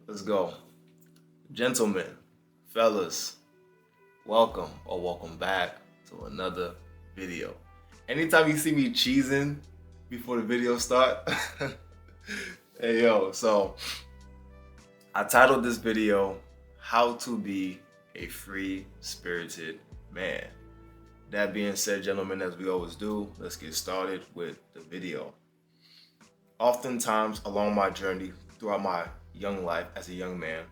Let's go. Gentlemen, fellas, welcome or welcome back to another video. Anytime you see me cheesing before the video start, hey yo, so I titled this video, How to Be a Free-Spirited Man. That being said, gentlemen, as we always do, let's get started with the video. Oftentimes along my journey throughout my young life as a young man,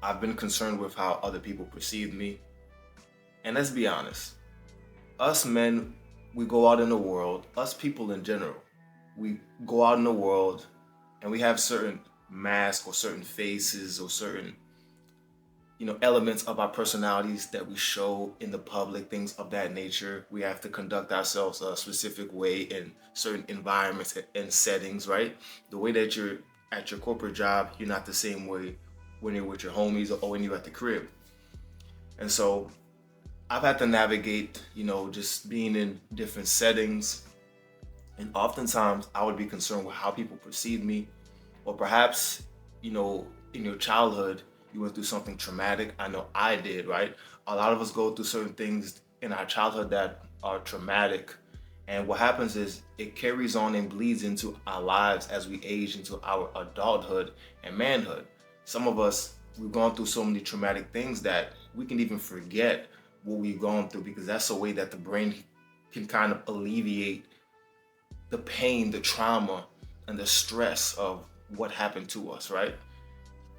I've been concerned with how other people perceive me. And let's be honest, us men, we go out in the world, us people in general, we go out in the world and we have certain masks or certain faces or certain elements of our personalities that we show in the public, things of that nature. We have to conduct ourselves a specific way in certain environments and settings, right? The way that you're at your corporate job, you're not the same way when you're with your homies or when you're at the crib. And so I've had to navigate, just being in different settings. And oftentimes I would be concerned with how people perceive me, or perhaps, in your childhood, you went through something traumatic. I know I did, right? A lot of us go through certain things in our childhood that are traumatic. And what happens is it carries on and bleeds into our lives as we age into our adulthood and manhood. Some of us, we've gone through so many traumatic things that we can even forget what we've gone through, because that's a way that the brain can kind of alleviate the pain, the trauma, and the stress of what happened to us, right?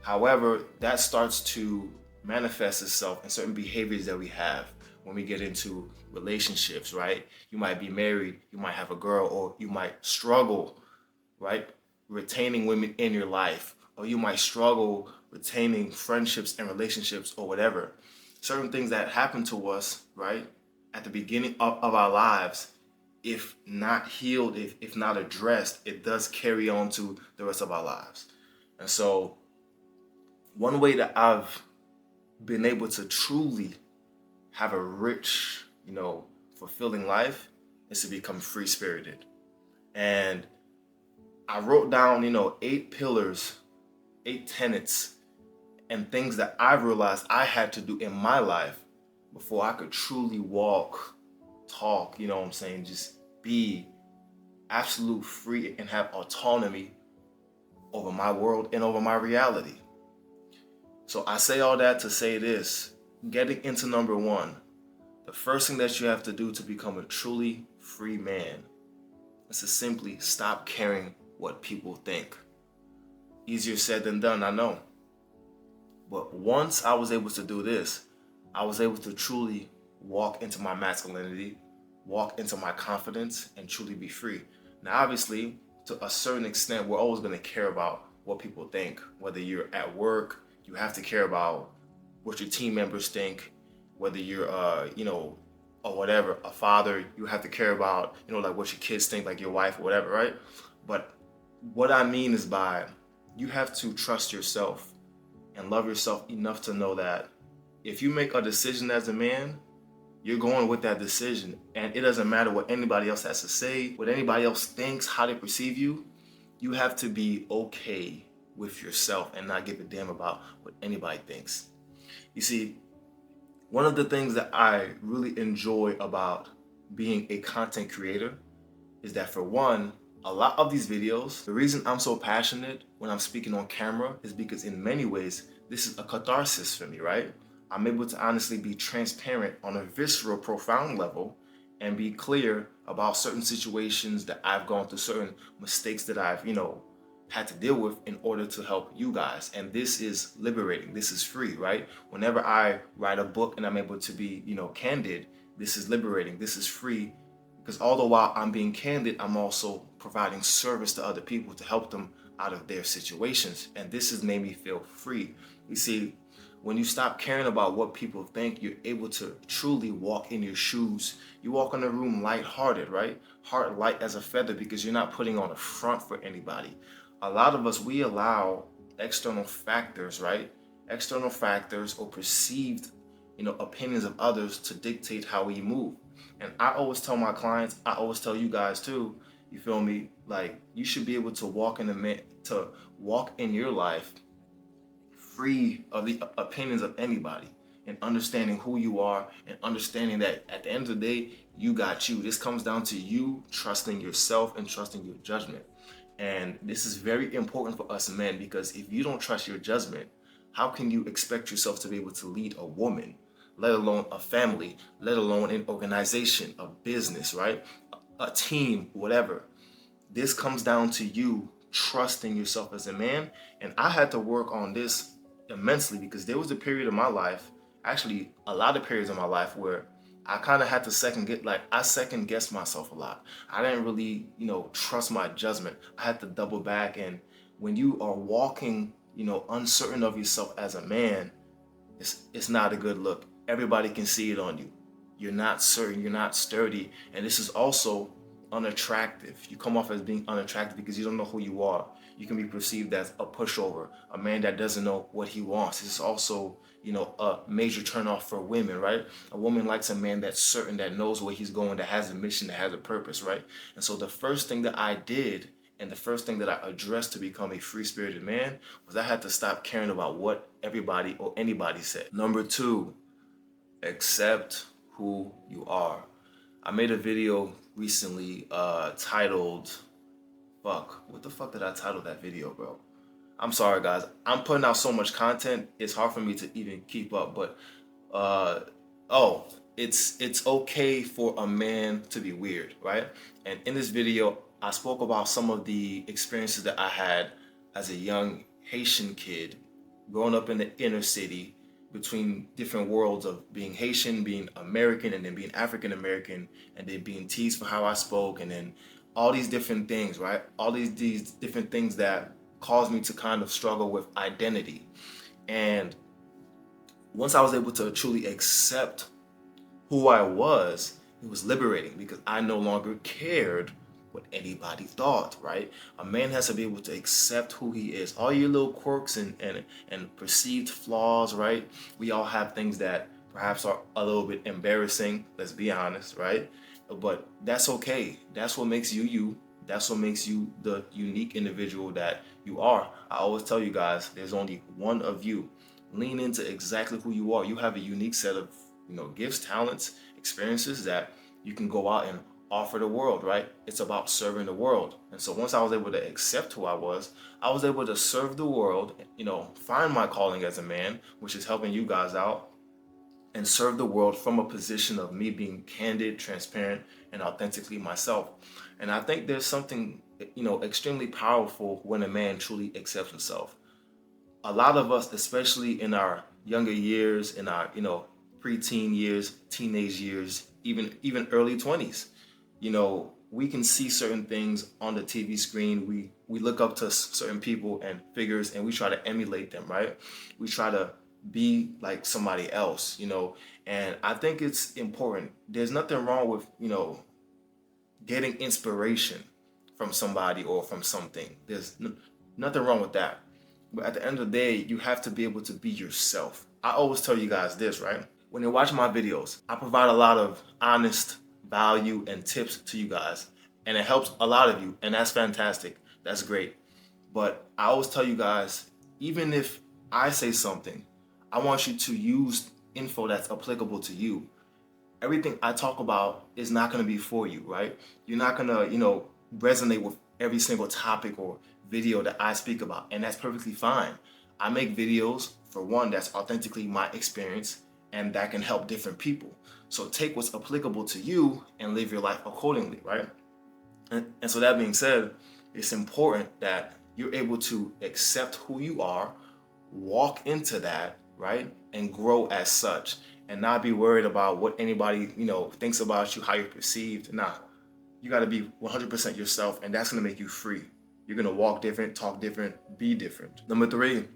However, that starts to manifest itself in certain behaviors that we have when we get into relationships, right? You might be married, you might have a girl, or you might struggle, right, retaining women in your life, or you might struggle retaining friendships and relationships or whatever. Certain things that happen to us, right, at the beginning of our lives, if not healed, if not addressed, it does carry on to the rest of our lives. And so one way that I've been able to truly have a rich, fulfilling life is to become free-spirited. And I wrote down, 8 pillars, 8 tenets, and things that I've realized I had to do in my life before I could truly walk, talk, just be absolute free and have autonomy over my world and over my reality. So I say all that to say this: getting into number 1, the first thing that you have to do to become a truly free man is to simply stop caring what people think. Easier said than done, I know. But once I was able to do this, I was able to truly walk into my masculinity, walk into my confidence, and truly be free. Now, obviously, to a certain extent, we're always going to care about what people think. Whether you're at work, you have to care about what your team members think. Whether you're, or whatever, a father, you have to care about, like what your kids think, like your wife or whatever, right? But what I mean is you have to trust yourself and love yourself enough to know that if you make a decision as a man, you're going with that decision. And it doesn't matter what anybody else has to say, what anybody else thinks, how they perceive you. You have to be okay with yourself and not give a damn about what anybody thinks. You see, one of the things that I really enjoy about being a content creator is that, for one, a lot of these videos, the reason I'm so passionate when I'm speaking on camera is because in many ways, this is a catharsis for me, right? I'm able to honestly be transparent on a visceral, profound level and be clear about certain situations that I've gone through, certain mistakes that I've, had to deal with in order to help you guys. And this is liberating. This is free, right? Whenever I write a book and I'm able to be, candid, this is liberating. This is free, because all the while I'm being candid, I'm also providing service to other people to help them out of their situations. And this has made me feel free. You see, when you stop caring about what people think, you're able to truly walk in your shoes. You walk in the room lighthearted, right? Heart light as a feather, because you're not putting on a front for anybody. A lot of us, we allow external factors, right? External factors or perceived, opinions of others to dictate how we move. And I always tell my clients, I always tell you guys too, You feel me? Like, you should be able to walk in your life free of the opinions of anybody, and understanding who you are, and understanding that at the end of the day, you got you. This comes down to you trusting yourself and trusting your judgment. And this is very important for us men, because if you don't trust your judgment, how can you expect yourself to be able to lead a woman, let alone a family, let alone an organization, a business, right? A team, whatever. This comes down to you trusting yourself as a man. And I had to work on this immensely, because there was a period of my life, actually a lot of periods of my life, where I kind of had to I second guessed myself a lot. I didn't really, trust my judgment. I had to double back. And when you are walking, uncertain of yourself as a man, it's not a good look. Everybody can see it on you. You're not certain, you're not sturdy, and this is also unattractive. You come off as being unattractive because you don't know who you are. You can be perceived as a pushover, a man that doesn't know what he wants. This is also, a major turnoff for women, right? A woman likes a man that's certain, that knows where he's going, that has a mission, that has a purpose, right? And so the first thing that I did, and the first thing that I addressed to become a free-spirited man, was I had to stop caring about what everybody or anybody said. Number two, accept who you are. I made a video recently titled, what the fuck did I title that video, bro? I'm sorry, guys. I'm putting out so much content, it's hard for me to even keep up. But it's okay for a man to be weird, right? And in this video, I spoke about some of the experiences that I had as a young Haitian kid growing up in the inner city, between different worlds of being Haitian, being American, and then being African American, and then being teased for how I spoke, and then all these different things, right? All these different things that caused me to kind of struggle with identity. And once I was able to truly accept who I was, it was liberating, because I no longer cared what anybody thought, right? A man has to be able to accept who he is. All your little quirks and perceived flaws, right? We all have things that perhaps are a little bit embarrassing, let's be honest, right? But that's okay. That's what makes you you. That's what makes you the unique individual that you are. I always tell you guys, there's only one of you. Lean into exactly who you are. You have a unique set of, gifts, talents, experiences that you can go out and offer the world, right? It's about serving the world. And so once I was able to accept who I was able to serve the world, find my calling as a man, which is helping you guys out, and serve the world from a position of me being candid, transparent, and authentically myself. And I think there's something, extremely powerful when a man truly accepts himself. A lot of us, especially in our younger years, in our, preteen years, teenage years, even early 20s, we can see certain things on the TV screen. We look up to certain people and figures, and we try to emulate them, right? We try to be like somebody else, and I think it's important. There's nothing wrong with, getting inspiration from somebody or from something. There's nothing wrong with that. But at the end of the day, you have to be able to be yourself. I always tell you guys this, right? When you watch my videos, I provide a lot of honest value and tips to you guys, and it helps a lot of you, and that's fantastic. That's great. But I always tell you guys, even if I say something, I want you to use info that's applicable to you. Everything I talk about is not going to be for you, right? You're not going to, resonate with every single topic or video that I speak about, and that's perfectly fine. I make videos, for one, that's authentically my experience, and that can help different people. So take what's applicable to you and live your life accordingly, right? And so that being said, it's important that you're able to accept who you are, walk into that, right? And grow as such, and not be worried about what anybody, thinks about you, how you're perceived. Nah, you got to be 100% yourself, and that's going to make you free. You're going to walk different, talk different, be different. Number three,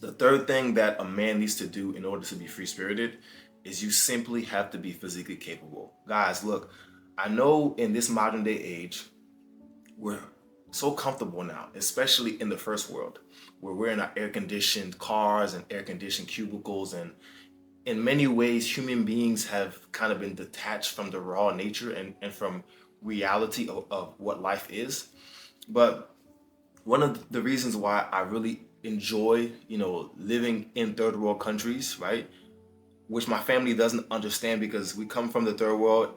the third thing that a man needs to do in order to be free-spirited is you simply have to be physically capable. Guys, look, I know in this modern day age, we're so comfortable now, especially in the first world, where we're in our air-conditioned cars and air-conditioned cubicles, and in many ways, human beings have kind of been detached from the raw nature and from reality of what life is. But one of the reasons why I really enjoy, living in third world countries, right? Which my family doesn't understand because we come from the third world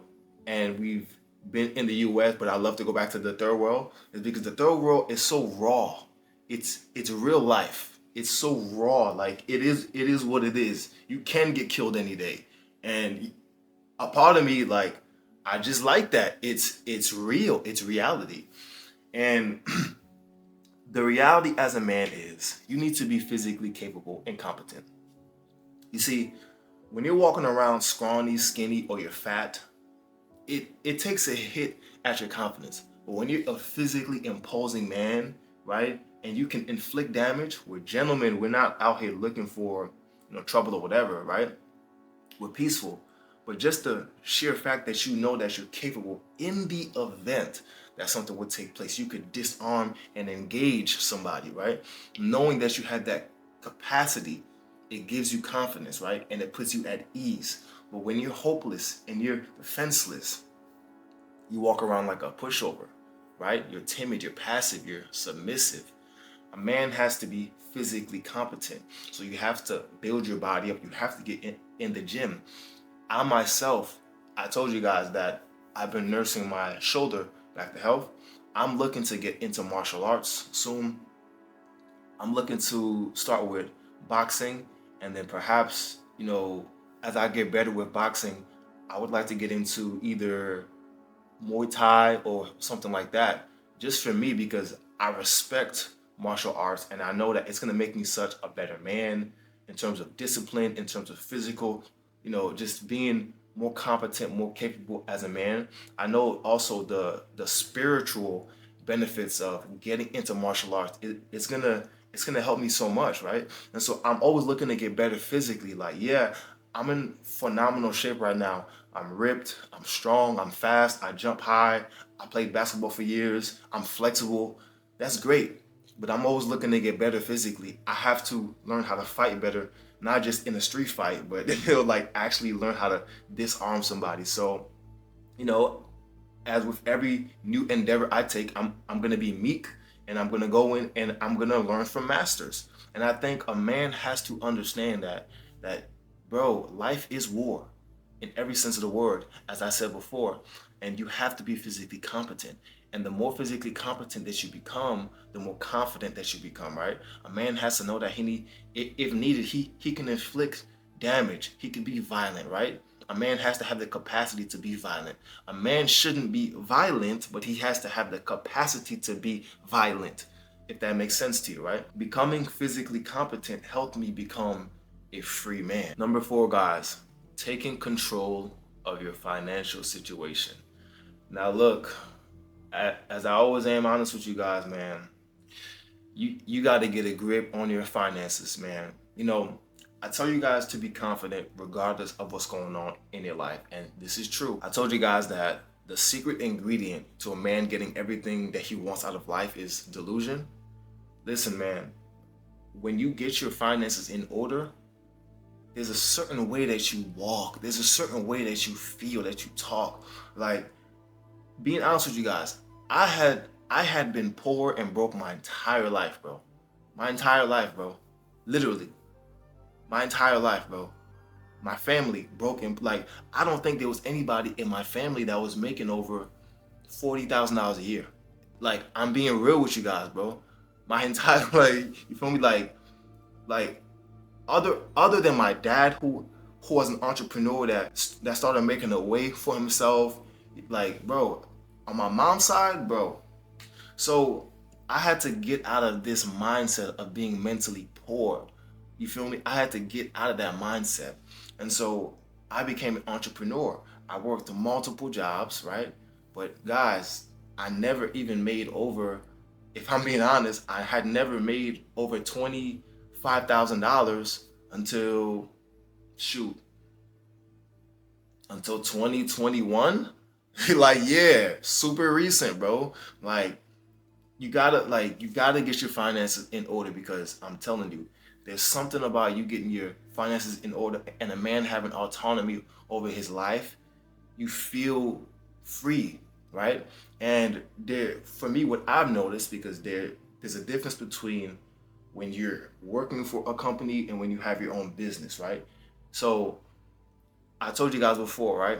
and we've been in the US, but I love to go back to the third world, is because the third world is so raw. It's real life. It's so raw. Like it is what it is. You can get killed any day. And a part of me, like, I just like that. It's real. It's reality. And the reality as a man is you need to be physically capable and competent. You see, when you're walking around scrawny, skinny, or you're fat, it takes a hit at your confidence. But when you're a physically imposing man, right, and you can inflict damage, we're gentlemen. We're not out here looking for trouble or whatever, right? We're peaceful. But just the sheer fact that you know that you're capable in the event that something would take place, you could disarm and engage somebody, right? Knowing that you have that capacity, it gives you confidence, right? And it puts you at ease. But when you're hopeless and you're defenseless, you walk around like a pushover, right? You're timid, you're passive, you're submissive. A man has to be physically competent. So you have to build your body up. You have to get in the gym. I told you guys that I've been nursing my shoulder back to health. I'm looking to get into martial arts soon. I'm looking to start with boxing, and then perhaps, as I get better with boxing, I would like to get into either Muay Thai or something like that, just for me, because I respect martial arts and I know that it's going to make me such a better man in terms of discipline, in terms of physical, just being more competent, more capable as a man. I know also the spiritual benefits of getting into martial arts. It's gonna help me so much, right? And so I'm always looking to get better physically. Like, yeah, I'm in phenomenal shape right now. I'm ripped, I'm strong, I'm fast, I jump high, I played basketball for years, I'm flexible. That's great. But I'm always looking to get better physically. I have to learn how to fight better, not just in a street fight, but like actually learn how to disarm somebody. So, as with every new endeavor I take, I'm gonna be meek, and I'm gonna go in and I'm gonna learn from masters. And I think a man has to understand that bro, life is war in every sense of the word, as I said before, and you have to be physically competent. And the more physically competent that you become, the more confident that you become, right? A man has to know that if needed, he can inflict damage. He can be violent, right? A man has to have the capacity to be violent. A man shouldn't be violent, but he has to have the capacity to be violent, if that makes sense to you, right? Becoming physically competent helped me become a free man. Number 4, guys, taking control of your financial situation. Now, look, as I always am honest with you guys, man, you got to get a grip on your finances, man. I tell you guys to be confident regardless of what's going on in your life. And this is true. I told you guys that the secret ingredient to a man getting everything that he wants out of life is delusion. Listen, man, when you get your finances in order, there's a certain way that you walk. There's a certain way that you feel, that you talk. Like, being honest with you guys, I had been poor and broke my entire life, bro. My entire life, bro. Literally. My entire life, bro. My family broke and like, I don't think there was anybody in my family that was making over $40,000 a year. Like, I'm being real with you guys, bro. My entire, like, you feel me? Like other than my dad, who was an entrepreneur that started making a way for himself, like, bro, on my mom's side, bro. So I had to get out of this mindset of being mentally poor. You feel me? I had to get out of that mindset. And so I became an entrepreneur. I worked multiple jobs, right? But guys, I never even made over, if I'm being honest, I had never made over $25,000 until 2021. Like, yeah, super recent, bro. Like, you gotta get your finances in order, because I'm telling you, there's something about you getting your finances in order and a man having autonomy over his life. You feel free. right? And for me, what I've noticed, because there's a difference between when you're working for a company and when you have your own business, right? So I told you guys before, right?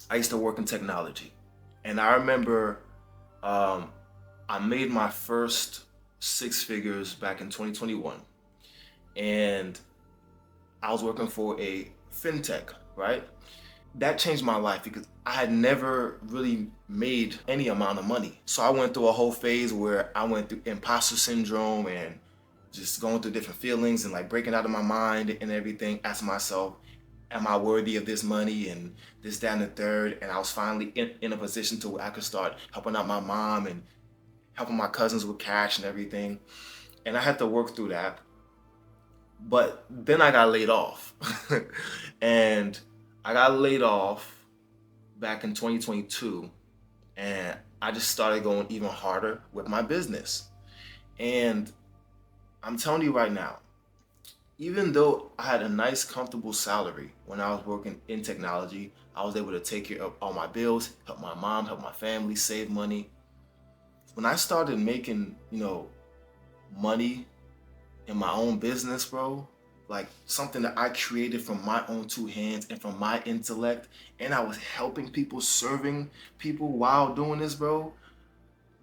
I used to work in technology, and I remember um, I made my first six figures back in 2021, and I was working for a fintech, right? That changed my life because I had never really made any amount of money. So I went through a whole phase where I went through imposter syndrome and just going through different feelings and like breaking out of my mind and everything, asking myself, am I worthy of this money and this, that, and the third? And I was finally in a position to where I could start helping out my mom and helping my cousins with cash and everything. And I had to work through that. But then I got laid off. And I got laid off back in 2022. And I just started going even harder with my business. And I'm telling you right now, even though I had a nice, comfortable salary when I was working in technology, I was able to take care of all my bills, help my mom, help my family, save money. When I started making, money in my own business, bro, like something that I created from my own two hands and from my intellect, and I was helping people, serving people while doing this, bro,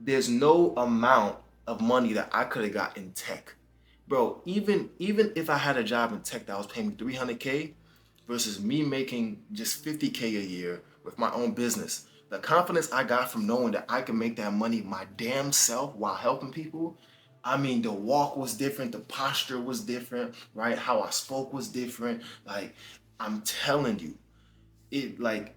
there's no amount of money that I could have got in tech. Bro, even if I had a job in tech that was paying me 300K versus me making just 50K a year with my own business, the confidence I got from knowing that I can make that money my damn self while helping people, I mean, the walk was different, the posture was different, right? How I spoke was different. Like, I'm telling you, it like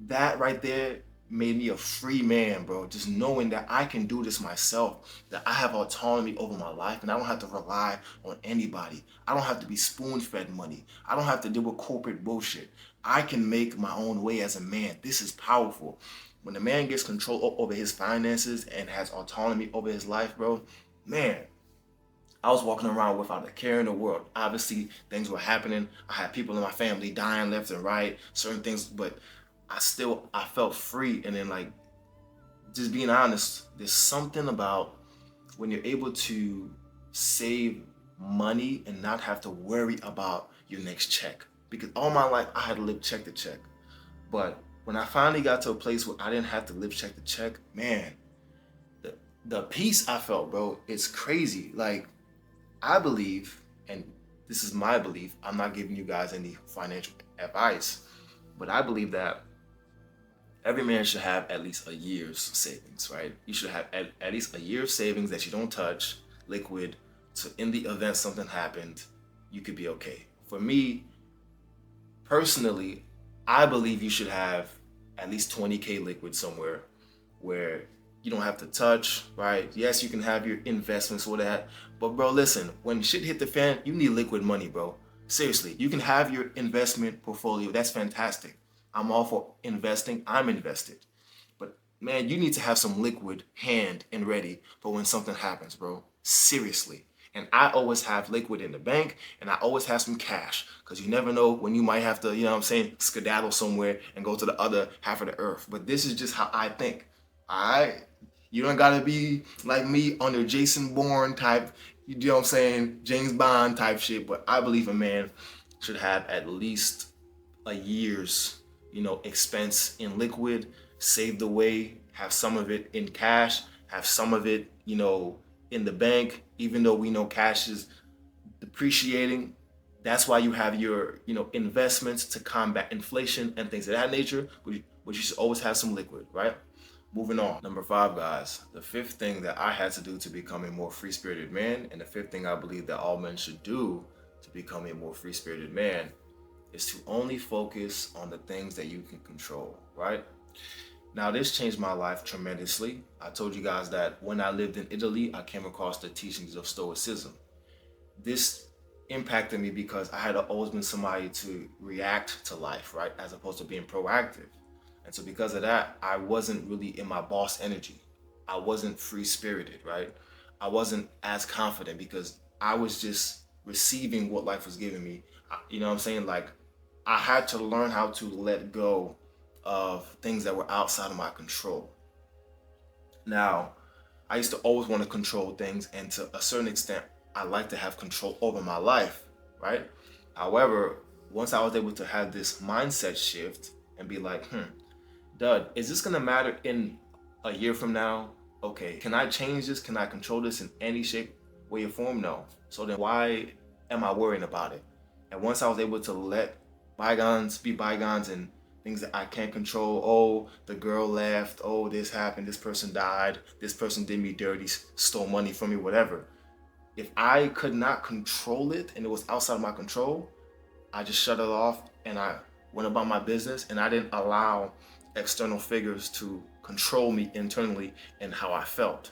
that right there made me a free man, bro. Just knowing that I can do this myself, that I have autonomy over my life, and I don't have to rely on anybody. I don't have to be spoon-fed money. I don't have to deal with corporate bullshit. I can make my own way as a man. This is powerful. When a man gets control over his finances and has autonomy over his life, bro, man, I was walking around without a care in the world. Obviously, things were happening. I had people in my family dying left and right, certain things, but I felt free. And then, like, just being honest, there's something about when you're able to save money and not have to worry about your next check. Because all my life I had to live check to check. But when I finally got to a place where I didn't have to live check to check, man, the, the peace I felt, bro, it's crazy. Like, I believe, and this is my belief, I'm not giving you guys any financial advice, but I believe that every man should have at least a year's savings, right? You should have at least a year's savings that you don't touch, liquid, so in the event something happened, you could be okay. For me, personally, I believe you should have at least 20K liquid somewhere where you don't have to touch, right? Yes, you can have your investments or that, but bro, listen, when shit hit the fan, you need liquid money, bro. Seriously, you can have your investment portfolio. That's fantastic. I'm all for investing. I'm invested. But man, you need to have some liquid hand and ready for when something happens, bro. Seriously. And I always have liquid in the bank and I always have some cash because you never know when you might have to, skedaddle somewhere and go to the other half of the earth. But this is just how I think. All right? You don't gotta be like me under Jason Bourne type, you know what I'm saying, James Bond type shit. But I believe a man should have at least a year's, expense in liquid, saved away, have some of it in cash, have some of it, in the bank, even though we know cash is depreciating. That's why you have your, investments to combat inflation and things of that nature, but you should always have some liquid, right? Moving on. Number 5, guys. The fifth thing that I had to do to become a more free-spirited man, and the fifth thing I believe that all men should do to become a more free-spirited man, is to only focus on the things that you can control, right? Now, this changed my life tremendously. I told you guys that when I lived in Italy, I came across the teachings of Stoicism. This impacted me because I had always been somebody to react to life, right? As opposed to being proactive. And so because of that, I wasn't really in my boss energy. I wasn't free spirited, right? I wasn't as confident because I was just receiving what life was giving me. You know what I'm saying? Like, I had to learn how to let go of things that were outside of my control. Now, I used to always want to control things, and to a certain extent, I like to have control over my life, right? However, once I was able to have this mindset shift and be like, Dud, is this gonna matter in a year from now? Okay, can I change this? Can I control this in any shape, way, or form? No. So then why am I worrying about it? And once I was able to let bygones be bygones and things that I can't control, oh, the girl left, oh, this happened, this person died, this person did me dirty, stole money from me, whatever. If I could not control it and it was outside of my control, I just shut it off and I went about my business, and I didn't allow external figures to control me internally and how I felt.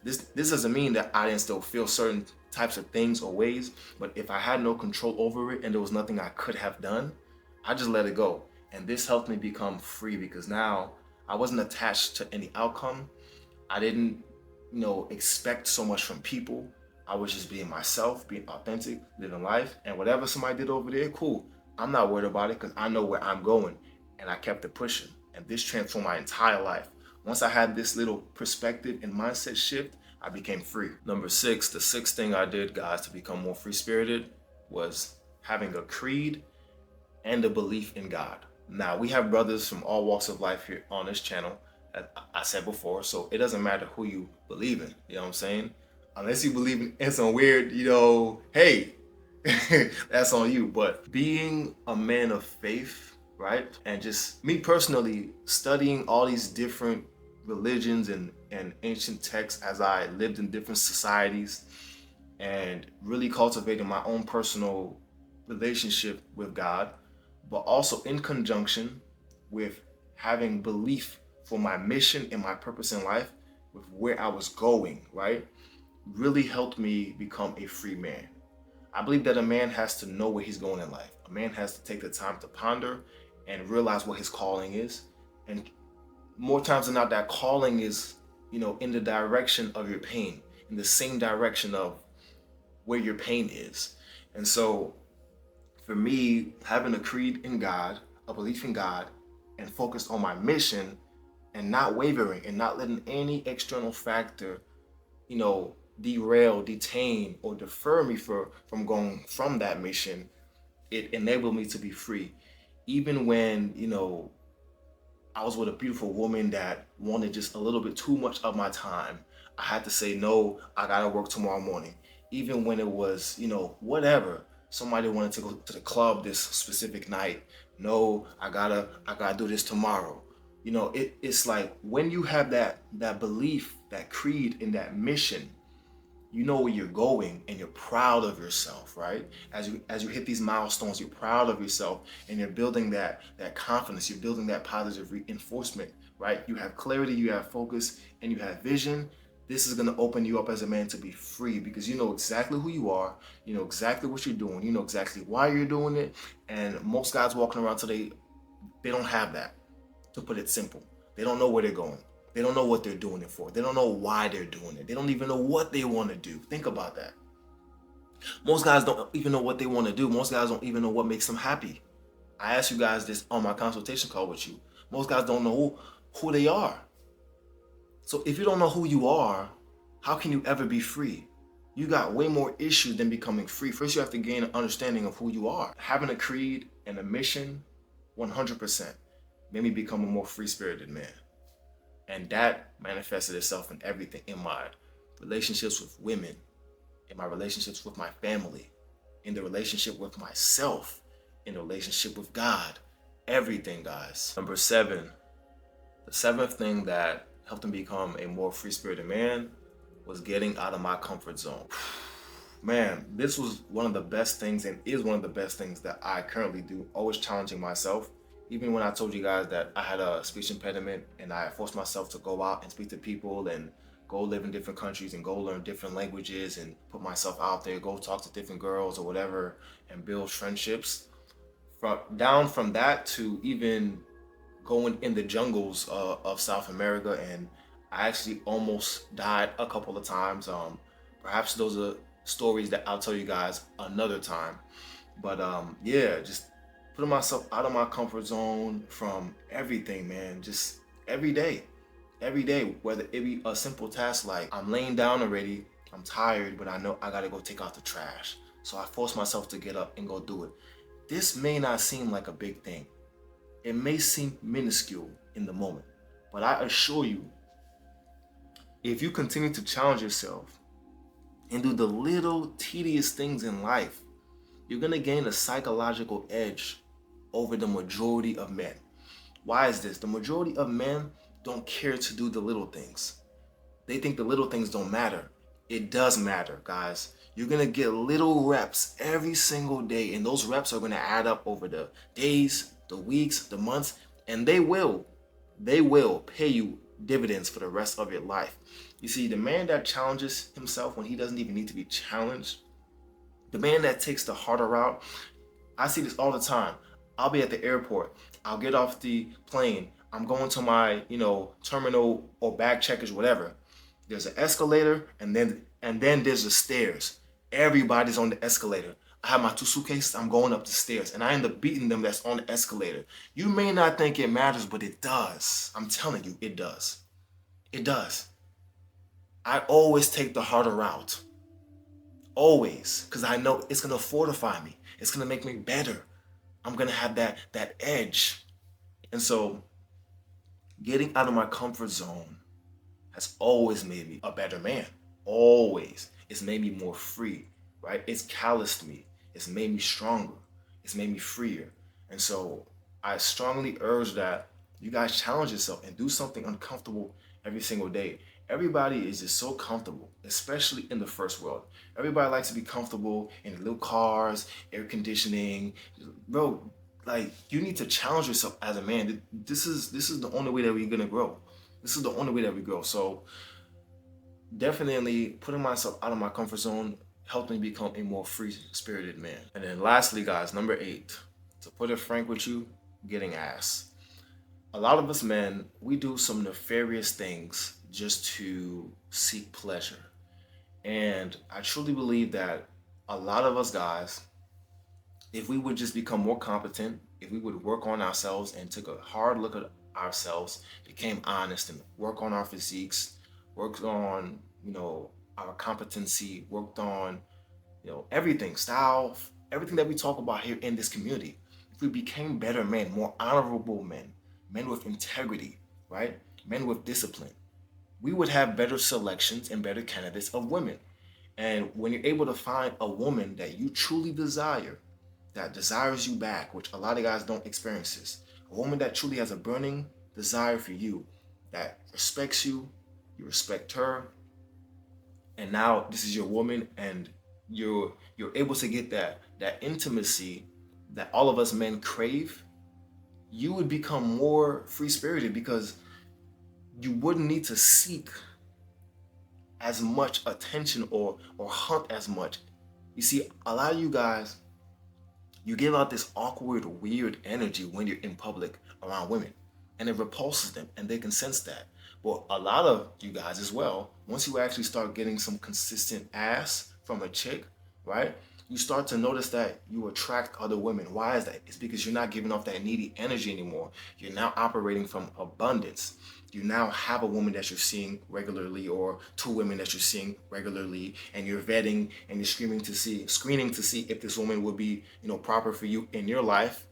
This doesn't mean that I didn't still feel certain types of things or ways, but if I had no control over it and there was nothing I could have done, I just let it go. And this helped me become free, because now I wasn't attached to any outcome. I didn't, expect so much from people. I was just being myself, being authentic, living life, and whatever somebody did over there, cool. I'm not worried about it because I know where I'm going, and I kept it pushing. And this transformed my entire life. Once I had this little perspective and mindset shift, I became free. Number 6, the sixth thing I did, guys, to become more free-spirited was having a creed and a belief in God. Now, we have brothers from all walks of life here on this channel, as I said before, so it doesn't matter who you believe in, you know what I'm saying? Unless you believe in some weird, hey, that's on you. But being a man of faith, right? And just me personally studying all these different religions and ancient texts as I lived in different societies, and really cultivating my own personal relationship with God, but also in conjunction with having belief for my mission and my purpose in life, with where I was going, right? Really helped me become a free man. I believe that a man has to know where he's going in life. A man has to take the time to ponder and realize what his calling is. And more times than not, that calling is, in the direction of your pain, in the same direction of where your pain is. And so for me, having a creed in God, a belief in God, and focused on my mission and not wavering and not letting any external factor, derail, detain, or defer me from going from that mission, it enabled me to be free. Even when, I was with a beautiful woman that wanted just a little bit too much of my time, I had to say, no, I gotta work tomorrow morning. Even when it was, whatever, somebody wanted to go to the club this specific night, no, I gotta do this tomorrow. It's like when you have that belief, that creed, and that mission, you know where you're going and you're proud of yourself, right? As you hit these milestones, you're proud of yourself and you're building that confidence, you're building that positive reinforcement, right? You have clarity, you have focus, and you have vision. This is gonna open you up as a man to be free, because you know exactly who you are, you know exactly what you're doing, you know exactly why you're doing it. And most guys walking around today, they don't have that, to put it simple. They don't know where they're going. They don't know what they're doing it for. They don't know why they're doing it. They don't even know what they want to do. Think about that. Most guys don't even know what they want to do. Most guys don't even know what makes them happy. I asked you guys this on my consultation call with you. Most guys don't know who they are. So if you don't know who you are, how can you ever be free? You got way more issues than becoming free. First, you have to gain an understanding of who you are. Having a creed and a mission, 100%, made me become a more free-spirited man. And that manifested itself in everything, in my relationships with women, in my relationships with my family, in the relationship with myself, in the relationship with God, everything, guys. Number 7, the 7th thing that helped me become a more free-spirited man was getting out of my comfort zone. Man, this was one of the best things, and is one of the best things that I currently do, always challenging myself. Even when I told you guys that I had a speech impediment and I forced myself to go out and speak to people and go live in different countries and go learn different languages and put myself out there, go talk to different girls or whatever and build friendships. From that to even going in the jungles of South America, and I actually almost died a couple of times. Perhaps those are stories that I'll tell you guys another time. But yeah, just putting myself out of my comfort zone from everything, man. Just every day. Every day, whether it be a simple task like I'm laying down already, I'm tired, but I know I gotta go take out the trash. So I force myself to get up and go do it. This may not seem like a big thing. It may seem minuscule in the moment, but I assure you, if you continue to challenge yourself and do the little tedious things in life, you're gonna gain a psychological edge over the majority of men. Why is this? The majority of men don't care to do the little things. They think the little things don't matter. It does matter, guys. You're gonna get little reps every single day, and those reps are gonna add up over the days, the weeks, the months, and they will pay you dividends for the rest of your life. You see, the man that challenges himself when he doesn't even need to be challenged, the man that takes the harder route, I see this all the time. I'll be at the airport. I'll get off the plane. I'm going to my, terminal or bag checkers, whatever. There's an escalator, and then there's the stairs. Everybody's on the escalator. I have my two suitcases. I'm going up the stairs, and I end up beating them that's on the escalator. You may not think it matters, but it does. I'm telling you, it does. It does. I always take the harder route. Always, because I know it's gonna fortify me. It's gonna make me better. I'm gonna have that edge. And so getting out of my comfort zone has always made me a better man. Always. It's made me more free, right? It's calloused me. It's made me stronger. It's made me freer. And so I strongly urge that you guys challenge yourself and do something uncomfortable every single day. Everybody is just so comfortable, especially in the first world. Everybody likes to be comfortable in little cars, air conditioning. Bro, like you need to challenge yourself as a man. This is the only way that we're gonna grow. This is the only way that we grow. So definitely putting myself out of my comfort zone helped me become a more free spirited man. And then lastly, guys, number 8, to put it frank with you, getting ass. A lot of us men, we do some nefarious things just to seek pleasure. And I truly believe that a lot of us guys, if we would just become more competent, if we would work on ourselves and took a hard look at ourselves, became honest and work on our physiques, worked on, our competency, worked on, everything, style, everything that we talk about here in this community. If we became better men, more honorable men, men with integrity, right? Men with discipline, we would have better selections and better candidates of women. And when you're able to find a woman that you truly desire, that desires you back, which a lot of guys don't experience this, a woman that truly has a burning desire for you, that respects you, you respect her, and now this is your woman, and you're able to get that intimacy that all of us men crave, you would become more free spirited because you wouldn't need to seek as much attention or hunt as much. You see, a lot of you guys, you give out this awkward, weird energy when you're in public around women, and it repulses them, and they can sense that. But a lot of you guys as well, once you actually start getting some consistent ass from a chick, right? You start to notice that you attract other women. Why is that? It's because you're not giving off that needy energy anymore. You're now operating from abundance. You now have a woman that you're seeing regularly, or two women that you're seeing regularly, and you're vetting and you're screening to see if this woman would be, proper for you in your life.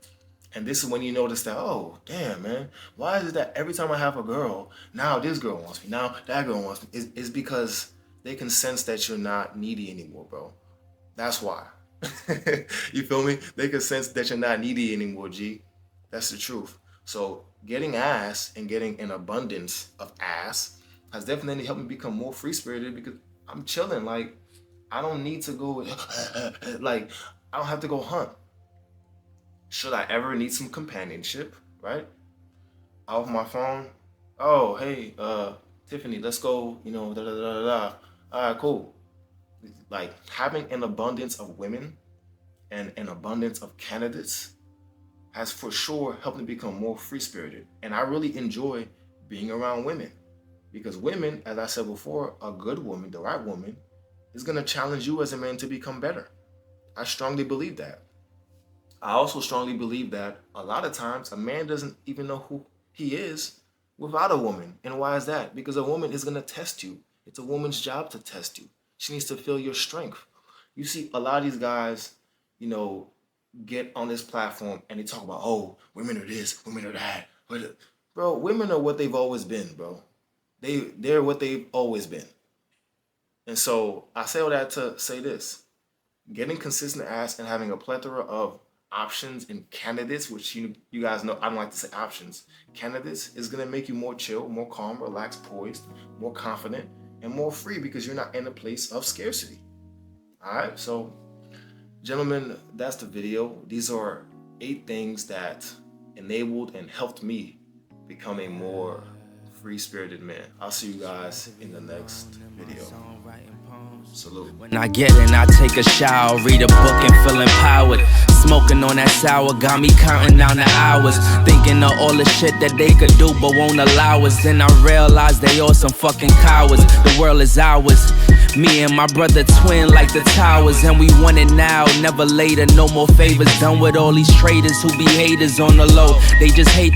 And this is when you notice that, oh, damn, man, why is it that every time I have a girl, now this girl wants me, now that girl wants me? It's because they can sense that you're not needy anymore, bro. That's why. You feel me? They can sense that you're not needy anymore, G. That's the truth. So getting ass and getting an abundance of ass has definitely helped me become more free spirited because I'm chilling. Like, I don't need to go, like, I don't have to go hunt. Should I ever need some companionship, right? Off my phone. Oh, hey, Tiffany, let's go, da da da da da. All right, cool. Like having an abundance of women and an abundance of candidates has for sure helped me become more free spirited. And I really enjoy being around women because women, as I said before, a good woman, the right woman, is going to challenge you as a man to become better. I strongly believe that. I also strongly believe that a lot of times a man doesn't even know who he is without a woman. And why is that? Because a woman is going to test you. It's a woman's job to test you. She needs to feel your strength. You see, a lot of these guys, you know, get on this platform and they talk about, oh, women are this, women are that. Bro, women are what they've always been, bro. They're what they've always been. And so I say all that to say this. Getting consistent ass and having a plethora of options and candidates, which you guys know I don't like to say options, candidates is gonna make you more chill, more calm, relaxed, poised, more confident, and more free because you're not in a place of scarcity. Alright, so gentlemen, that's the video. These are 8 things that enabled and helped me become a more free-spirited man. I'll see you guys in the next video. Salute. When I get in, I take a shower, read a book and feel empowered. Smoking on that sour got me counting down the hours, thinking of all the shit that they could do but won't allow us. Then I realized they all some fucking cowards. The world is ours. Me and my brother twin like the towers, and we want it now, never later. No more favors done with all these traitors who be haters on the low. They just hate